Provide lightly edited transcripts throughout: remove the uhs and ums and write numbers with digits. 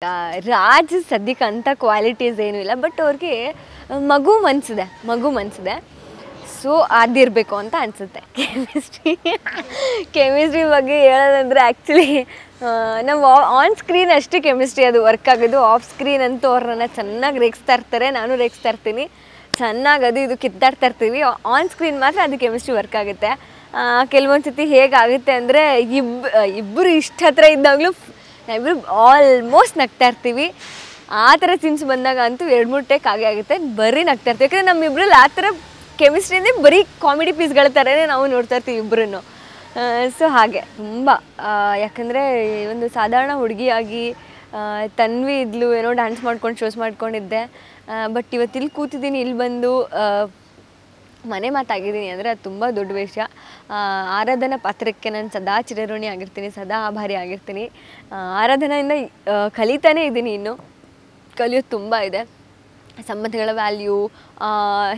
ರಾಜ್ ಸದ್ಯಕ್ಕೆ ಅಂಥ ಕ್ವಾಲಿಟೀಸ್ ಏನೂ ಇಲ್ಲ, ಬಟ್ ಅವ್ರಿಗೆ ಮಗು ಮನಸಿದೆ. ಸೊ ಅದಿರಬೇಕು ಅಂತ ಅನಿಸುತ್ತೆ. ಕೆಮಿಸ್ಟ್ರಿ ಬಗ್ಗೆ ಹೇಳೋದಂದರೆ ಆ್ಯಕ್ಚುಲಿ ನಾವು ಆನ್ ಸ್ಕ್ರೀನ್ ಅಷ್ಟೇ ಕೆಮಿಸ್ಟ್ರಿ ಅದು ವರ್ಕ್ ಆಗೋದು. ಆಫ್ ಸ್ಕ್ರೀನ್ ಅಂತೂ ಅವ್ರನ್ನ ಚೆನ್ನಾಗಿ ರೇಗಿಸ್ತಾ ಇರ್ತಾರೆ, ನಾನು ರೇಗಿಸ್ತಾ ಇರ್ತೀನಿ, ಚೆನ್ನಾಗಿ ಅದು ಇದು ಕಿತ್ತಾಡ್ತಾ ಇರ್ತೀವಿ. ಆನ್ ಸ್ಕ್ರೀನ್ ಮಾತ್ರ ಅದು ಕೆಮಿಸ್ಟ್ರಿ ವರ್ಕ್ ಆಗುತ್ತೆ. ಕೆಲವೊಂದು ಸತಿ ಹೇಗಾಗುತ್ತೆ ಅಂದರೆ ಇಬ್ಬರು ಇಷ್ಟ ಹತ್ರ ಇದ್ದಾಗಲೂ ನಾವಿಬ್ಬರು ಆಲ್ಮೋಸ್ಟ್ ನಗ್ತಾ ಇರ್ತೀವಿ. ಆ ಥರ ಸೀನ್ಸ್ ಬಂದಾಗ ಅಂತೂ 2-3 ಟೇಕ್ ಆಗುತ್ತೆ, ಬರೀ ನಗ್ತಾ ಇರ್ತೀವಿ. ಯಾಕಂದರೆ ನಮ್ಮಿಬ್ಬರಲ್ಲಿ ಆ ಥರ ಕೆಮಿಸ್ಟ್ರಿ ಅಂದರೆ ಬರೀ ಕಾಮಿಡಿ ಪೀಸ್ಗಳ ಥರನೇ ನಾವು ನೋಡ್ತಾ ಇರ್ತೀವಿ ಇಬ್ಬರೂ. ಸೊ ಹಾಗೆ ತುಂಬ ಯಾಕಂದರೆ ಒಂದು ಸಾಧಾರಣ ಹುಡುಗಿಯಾಗಿ ತನ್ವಿ ಇದ್ಲು, ಏನೋ ಡ್ಯಾನ್ಸ್ ಮಾಡ್ಕೊಂಡು ಶೋಸ್ ಮಾಡ್ಕೊಂಡಿದ್ದೆ. ಬಟ್ ಇವತ್ತು ಇಲ್ಲಿ ಕೂತಿದ್ದೀನಿ, ಇಲ್ಲಿ ಬಂದು ಮನೆ ಮಾತಾಗಿದ್ದೀನಿ ಅಂದರೆ ಅದು ತುಂಬ ದೊಡ್ಡ ವಿಷಯ. ಆರಾಧನಾ ಪಾತ್ರಕ್ಕೆ ನಾನು ಸದಾ ಚಿರಋಣಿ ಆಗಿರ್ತೀನಿ, ಸದಾ ಆಭಾರಿ ಆಗಿರ್ತೀನಿ. ಆರಾಧನೆಯಿಂದ ಕಲಿತಾನೇ ಇದ್ದೀನಿ, ಇನ್ನೂ ಕಲಿಯೋದು ತುಂಬ ಇದೆ. ಸಂಬಂಧಗಳ ವ್ಯಾಲ್ಯೂ,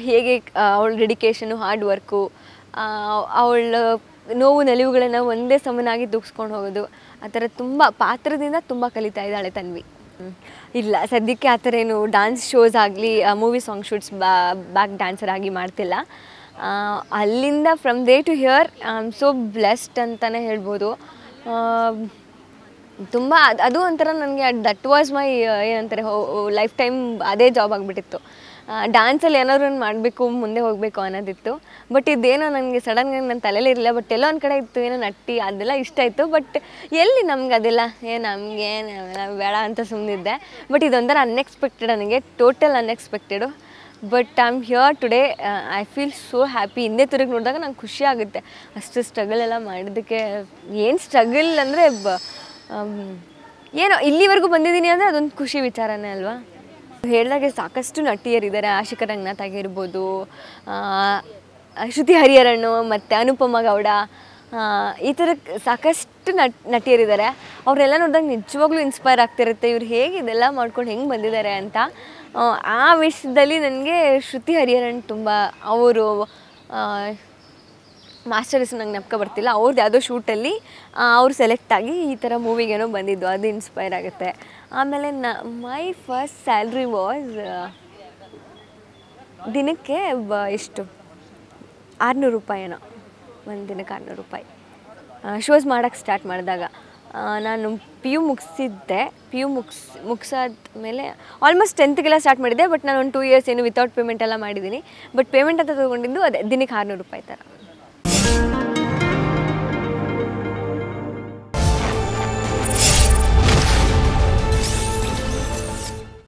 ಹೇಗೆ ಅವಳ ಡೆಡಿಕೇಶನು, ಹಾರ್ಡ್ ವರ್ಕು, ಅವಳ ನೋವು ನಲಿವುಗಳನ್ನು ಒಂದೇ ಸಮನಾಗಿ ತೂಗಿಸ್ಕೊಂಡು ಹೋಗೋದು, ಆ ಥರ ತುಂಬ ಪಾತ್ರದಿಂದ ತುಂಬ ಕಲಿತಾ ಇದ್ದಾಳೆ ತನ್ವಿ. ಇಲ್ಲ ಸದ್ಯಕ್ಕೆ ಆ ಥರ ಏನು ಡ್ಯಾನ್ಸ್ ಶೋಸ್ ಆಗಲಿ, movie song shoots back dancer ಆಗಿ ಮಾಡ್ತಿಲ್ಲ. ಅಲ್ಲಿಂದ from day to here I am so blessed ಅಂತಲೇ ಹೇಳ್ಬೋದು. ತುಂಬ ಅದು ಒಂಥರ ನನಗೆ ದಟ್ ವಾಸ್ ಮೈ ಏನಂತಾರೆ ಲೈಫ್ ಟೈಮ್ ಅದೇ ಜಾಬ್ ಆಗಿಬಿಟ್ಟಿತ್ತು. ಡ್ಯಾನ್ಸಲ್ಲಿ ಏನಾದ್ರು ಮಾಡಬೇಕು, ಮುಂದೆ ಹೋಗಬೇಕು ಅನ್ನೋದಿತ್ತು. ಬಟ್ ಇದೇನೋ ನನಗೆ ಸಡನ್ಗಾಗಿ ನನ್ನ ತಲೆಯಲ್ಲೇ ಇರಲಿಲ್ಲ. ಬಟ್ ಎಲ್ಲೋ ಒಂದು ಕಡೆ ಇತ್ತು, ಏನೋ ನಟಿ ಅದೆಲ್ಲ ಇಷ್ಟ ಇತ್ತು. ಬಟ್ ಎಲ್ಲಿ ನಮ್ಗೆ ಅದೆಲ್ಲ ನಮಗೇನು ಬೇಡ ಅಂತ ಸುಮ್ಮನಿದ್ದೆ. ಬಟ್ ಇದೊಂಥರ ಅನ್ಎಕ್ಸ್ಪೆಕ್ಟೆಡ್, ನನಗೆ total unexpected. But I am here today. I feel so happy. ಹಿಂದೆ ತಿರುಗಿ ನೋಡಿದಾಗ ನಂಗೆ ಖುಷಿ ಆಗುತ್ತೆ. ಅಷ್ಟು ಸ್ಟ್ರಗಲ್ ಎಲ್ಲ ಮಾಡಿದ್ದಕ್ಕೆ. ಏನು ಸ್ಟ್ರಗಲ್ ಅಂದರೆ ಏನೋ ಇಲ್ಲಿವರೆಗೂ ಬಂದಿದ್ದೀನಿ ಅಂದರೆ ಅದೊಂದು ಖುಷಿ ವಿಚಾರನೇ ಅಲ್ವಾ. ಹೇಳಿದಾಗೆ ಸಾಕಷ್ಟು ನಟಿಯರಿದ್ದಾರೆ. ಆಶಿಕಾ ರಂಗನಾಥ್ ಆಗಿರ್ಬೋದು, ಶ್ರುತಿ ಹರಿಹರಣ್ಣು, ಮತ್ತು ಅನುಪಮ ಗೌಡ, ಈ ಥರ ಸಾಕಷ್ಟು ನಟಿಯರಿದ್ದಾರೆ. ಅವರೆಲ್ಲ ನೋಡಿದಾಗ ನಿಜವಾಗ್ಲೂ ಇನ್ಸ್ಪೈರ್ ಆಗ್ತಿರುತ್ತೆ. ಇವ್ರು ಹೇಗೆ ಇದೆಲ್ಲ ಮಾಡ್ಕೊಂಡು ಹೆಂಗೆ ಬಂದಿದ್ದಾರೆ ಅಂತ. ಆ ವಿಷಯದಲ್ಲಿ ನನಗೆ ಶ್ರುತಿ ಹರಿಹರನ್ ತುಂಬ, ಅವರು ಮಾಸ್ಟರ್ ಹೆಸರು ನಂಗೆ ನೆನಪು ಬರ್ತಿಲ್ಲ, ಅವ್ರದ್ದು ಯಾವುದೋ ಶೂಟಲ್ಲಿ ಅವ್ರು ಸೆಲೆಕ್ಟ್ ಆಗಿ ಈ ಥರ ಮೂವಿಗೇನೋ ಬಂದಿದ್ದು, ಅದು ಇನ್ಸ್ಪೈರ್ ಆಗುತ್ತೆ. ಆಮೇಲೆ ಮೈ ಫಸ್ಟ್ ಸ್ಯಾಲ್ರಿ ವಾಸ್ ದಿನಕ್ಕೆ ಎಷ್ಟು 600 ರೂಪಾಯಿನೋ, ಒಂದು ದಿನಕ್ಕೆ 600 ರೂಪಾಯಿ. ಶೋಸ್ ಮಾಡೋಕ್ಕೆ ಸ್ಟಾರ್ಟ್ ಮಾಡಿದಾಗ ನಾನು ಪಿ ಯು ಮುಗಿಸಿದ್ದೆ. ಪಿ ಯು ಮುಗಿಸಾದ ಮೇಲೆ ಆಲ್ಮೋಸ್ಟ್ 10th ಸ್ಟಾರ್ಟ್ ಮಾಡಿದ್ದೆ. ಬಟ್ ನಾನು ಒಂದು 2 years ಏನು ವಿತೌಟ್ ಪೇಮೆಂಟ್ ಎಲ್ಲ ಮಾಡಿದ್ದೀನಿ. ಬಟ್ ಪೇಮೆಂಟ್ ಅಂತ ತೊಗೊಂಡಿದ್ದು ಅದೇ ದಿನಕ್ಕೆ 600 ರೂಪಾಯಿ ಥರ.